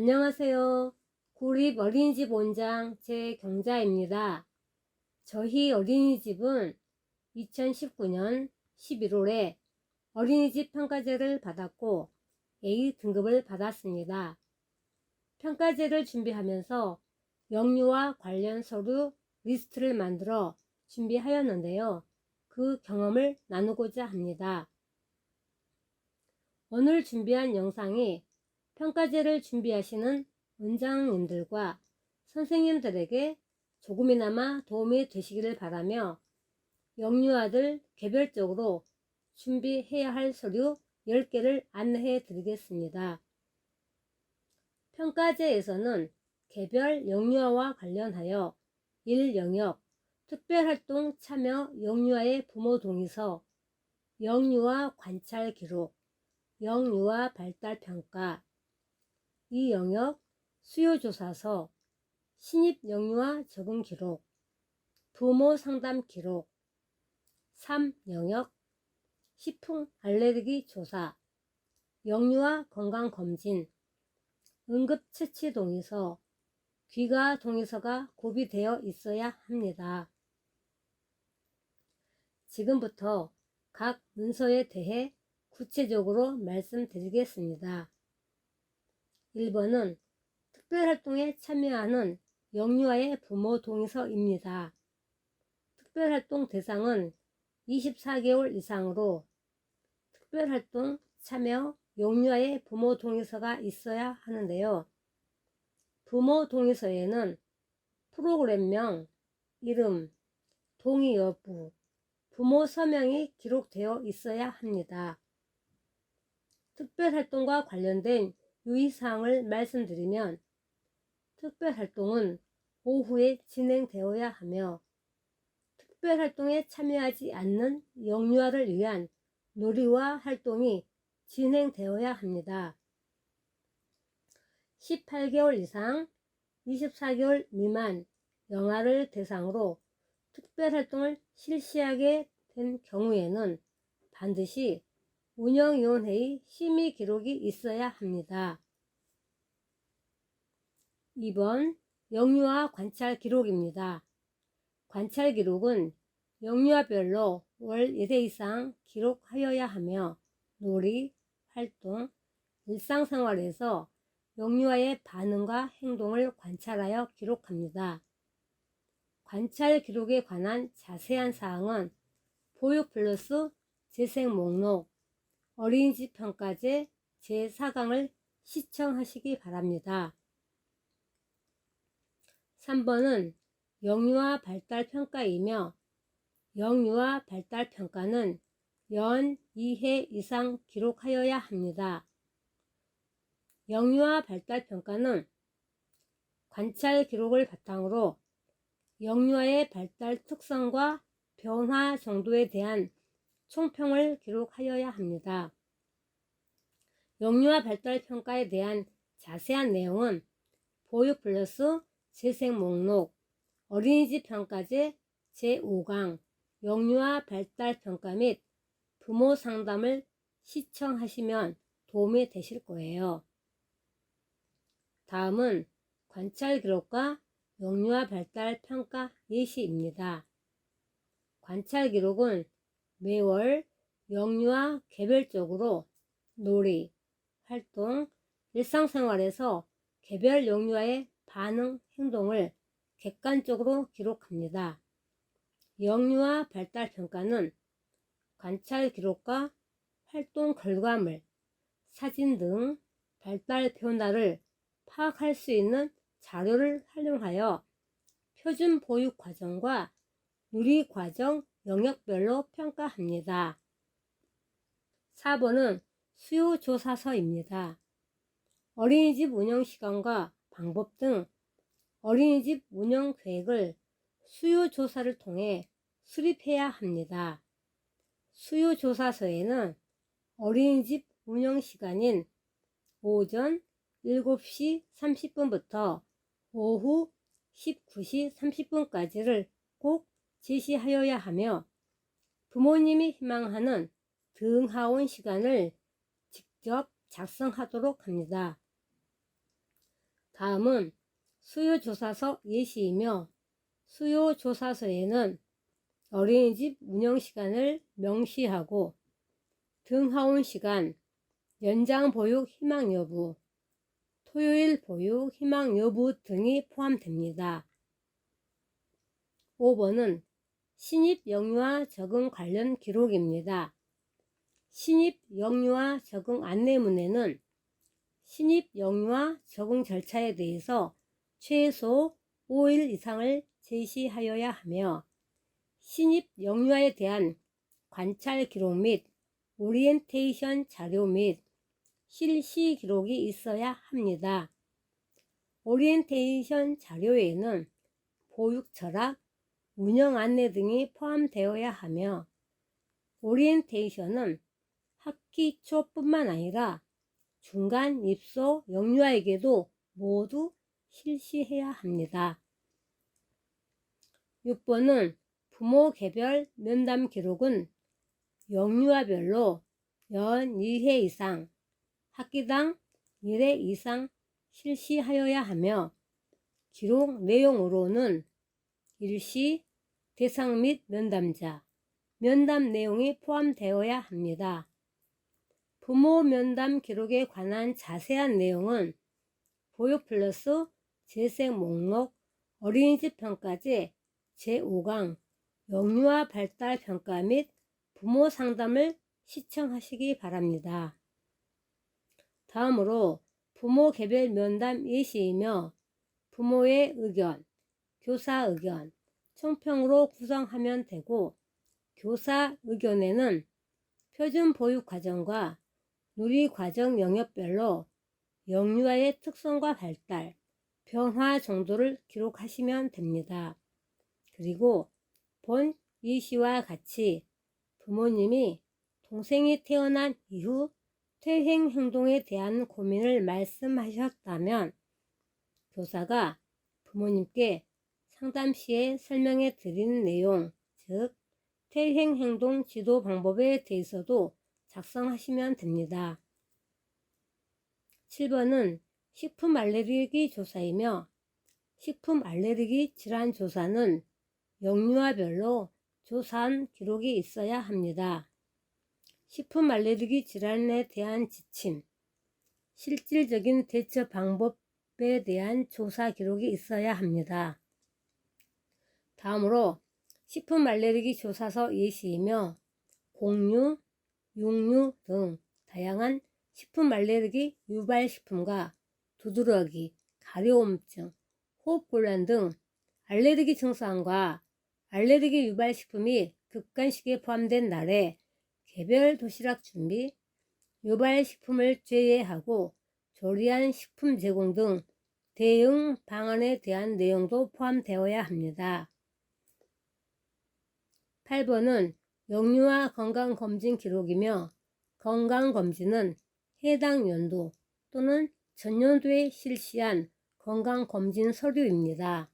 안녕하세요. 구립 어린이집 원장 제경자입니다. 저희 어린이집은 2019년 11월에 어린이집 평가제를 받았고 A등급을 받았습니다. 평가제를 준비하면서 영유아 관련 서류 리스트를 만들어 준비하였는데요. 그 경험을 나누고자 합니다. 오늘 준비한 영상이 평가제를 준비하시는 원장님들과 선생님들에게 조금이나마 도움이 되시기를 바라며 영유아들 개별적으로 준비해야 할 서류 10개를 안내해 드리겠습니다. 평가제에서는 개별 영유아와 관련하여 1영역, 특별활동 참여 영유아의 부모 동의서, 영유아 관찰 기록, 영유아 발달평가, 2영역 수요조사서, 신입영유아 적응 기록, 부모 상담 기록, 3영역 식품 알레르기 조사, 영유아 건강검진, 응급처치 동의서, 귀가 동의서가 구비되어 있어야 합니다. 지금부터 각 문서에 대해 구체적으로 말씀드리겠습니다. 1번은 특별활동에 참여하는 영유아의 부모 동의서입니다. 특별활동 대상은 24개월 이상으로 특별활동 참여 영유아의 부모 동의서가 있어야 하는데요. 부모 동의서에는 프로그램명, 이름, 동의 여부, 부모 서명이 기록되어 있어야 합니다. 특별활동과 관련된 유의사항을 말씀드리면 특별활동은 오후에 진행되어야 하며 특별활동에 참여하지 않는 영유아를 위한 놀이와 활동이 진행되어야 합니다. 18개월 이상 24개월 미만 영아를 대상으로 특별활동을 실시하게 된 경우에는 반드시 운영위원회의 심의 기록이 있어야 합니다. 2번 영유아 관찰 기록입니다. 관찰 기록은 영유아별로 월 1회 이상 기록하여야 하며 놀이, 활동, 일상생활에서 영유아의 반응과 행동을 관찰하여 기록합니다. 관찰 기록에 관한 자세한 사항은 보육 플러스 재생 목록 어린이집 평가제 제4강을 시청하시기 바랍니다. 3번은 영유아 발달평가이며 영유아 발달평가는 연 2회 이상 기록하여야 합니다. 영유아 발달평가는 관찰 기록을 바탕으로 영유아의 발달 특성과 변화 정도에 대한 총평을 기록하여야 합니다. 영유아 발달평가에 대한 자세한 내용은 보육 플러스 재생 목록 어린이집 평가제 제5강 영유아 발달평가 및 부모 상담을 시청하시면 도움이 되실 거예요. 다음은 관찰 기록과 영유아 발달평가 예시입니다. 관찰 기록은 매월 영유아 개별적으로 놀이, 활동, 일상생활에서 개별 영유아의 반응, 행동을 객관적으로 기록합니다. 영유아 발달평가는 관찰 기록과 활동 결과물, 사진 등 발달 변화를 파악할 수 있는 자료를 활용하여 표준 보육 과정과 누리 과정 영역별로 평가합니다. 4번은 수요조사서입니다. 어린이집 운영 시간과 방법 등 어린이집 운영 계획을 수요조사를 통해 수립해야 합니다. 수요조사서에는 어린이집 운영 시간인 오전 7시 30분부터 오후 19시 30분까지를 꼭 제시하여야 하며 부모님이 희망하는 등하원 시간을 직접 작성하도록 합니다. 다음은 수요조사서 예시이며, 수요조사서에는 어린이집 운영시간을 명시하고 등하원 시간, 연장 보육 희망 여부, 토요일 보육 희망 여부 등이 포함됩니다. 5번은 신입 영유아 적응 관련 기록입니다. 신입 영유아 적응 안내문에는 신입 영유아 적응 절차에 대해서 최소 5일 이상을 제시하여야 하며, 신입 영유아에 대한 관찰 기록 및 오리엔테이션 자료 및 실시 기록이 있어야 합니다. 오리엔테이션 자료에는 보육 철학, 운영 안내 등이 포함되어야 하며, 오리엔테이션은 학기 초뿐만 아니라 중간 입소 영유아에게도 모두 실시해야 합니다. 6번은 부모 개별 면담 기록은 영유아별로 연 2회 이상, 학기당 1회 이상 실시하여야 하며, 기록 내용으로는 일시, 대상 및 면담자, 면담 내용이 포함되어야 합니다. 부모 면담 기록에 관한 자세한 내용은 보육 플러스 재생 목록 어린이집 평가제 제5강 영유아 발달 평가 및 부모 상담을 시청하시기 바랍니다. 다음으로 부모 개별 면담 예시이며, 부모의 의견, 교사 의견, 총평으로 구성하면 되고, 교사 의견에는 표준 보육 과정과 누리 과정 영역별로 영유아의 특성과 발달, 변화 정도를 기록하시면 됩니다. 그리고 본 예시와 같이 부모님이 동생이 태어난 이후 퇴행 행동에 대한 고민을 말씀하셨다면, 교사가 부모님께 상담 시에 설명해 드린 내용, 즉 퇴행 행동 지도 방법에 대해서도 작성하시면 됩니다. 7번은 식품 알레르기 조사이며, 식품 알레르기 질환 조사는 영유아별로 조사한 기록이 있어야 합니다. 식품 알레르기 질환에 대한 지침, 실질적인 대처 방법에 대한 조사 기록이 있어야 합니다. 다음으로 식품 알레르기 조사서 예시이며, 곡류, 육류 등 다양한 식품 알레르기 유발식품과 두드러기, 가려움증, 호흡곤란 등 알레르기 증상과 알레르기 유발식품이 급간식에 포함된 날에 개별 도시락 준비, 유발식품을 제외하고 조리한 식품 제공 등 대응 방안에 대한 내용도 포함되어야 합니다. 8번은 영유아 건강검진 기록이며, 건강검진은 해당 연도 또는 전년도에 실시한 건강검진 서류입니다.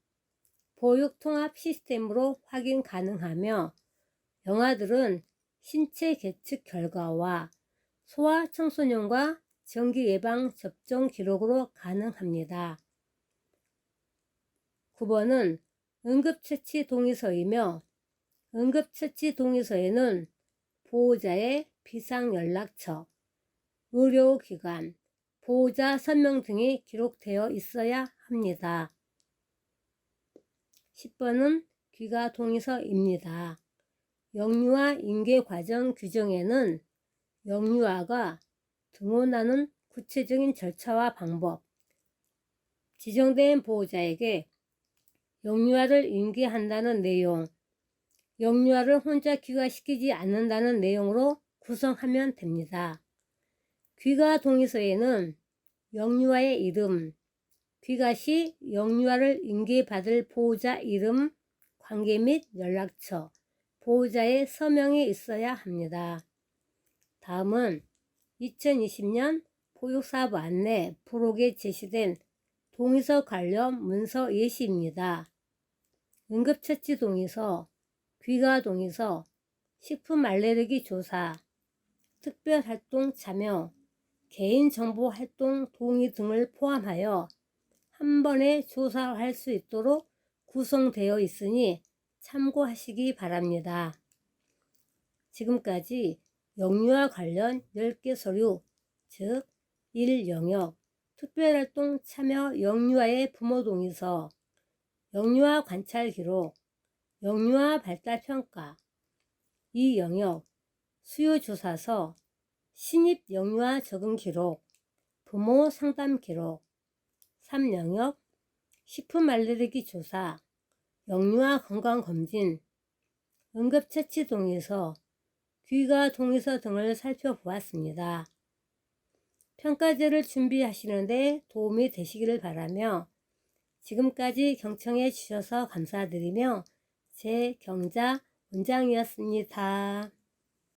보육통합 시스템으로 확인 가능하며, 영아들은 신체 계측 결과와 소아청소년과 정기 예방 접종 기록으로 가능합니다. 9번은 응급처치 동의서이며, 응급처치 동의서에는 보호자의 비상연락처, 의료기관, 보호자 선명 등이 기록되어 있어야 합니다. 10번은 귀가 동의서입니다. 영유아 인계과정 규정에는 영유아가 등원하는 구체적인 절차와 방법, 지정된 보호자에게 영유아를 인계한다는 내용, 영유아를 혼자 귀가시키지 않는다는 내용으로 구성하면 됩니다. 귀가 동의서에는 영유아의 이름, 귀가 시 영유아를 인계받을 보호자 이름, 관계 및 연락처, 보호자의 서명이 있어야 합니다. 다음은 2020년 보육사업 안내 부록에 제시된 동의서 관련 문서 예시입니다. 응급처치 동의서, 귀가 동의서, 식품 알레르기 조사, 특별활동 참여, 개인정보 활동 동의 등을 포함하여 한 번에 조사할 수 있도록 구성되어 있으니 참고하시기 바랍니다. 지금까지 영유아 관련 10개 서류, 즉 1영역, 특별활동 참여 영유아의 부모 동의서, 영유아 관찰 기록, 영유아 발달 평가, 2영역, 수요조사서, 신입 영유아 적응 기록, 부모 상담 기록, 3영역, 식품 알레르기 조사, 영유아 건강검진, 응급처치 동의서, 귀가 동의서 등을 살펴보았습니다. 평가제를 준비하시는데 도움이 되시기를 바라며 지금까지 경청해 주셔서 감사드리며 제 경자 원장이었습니다.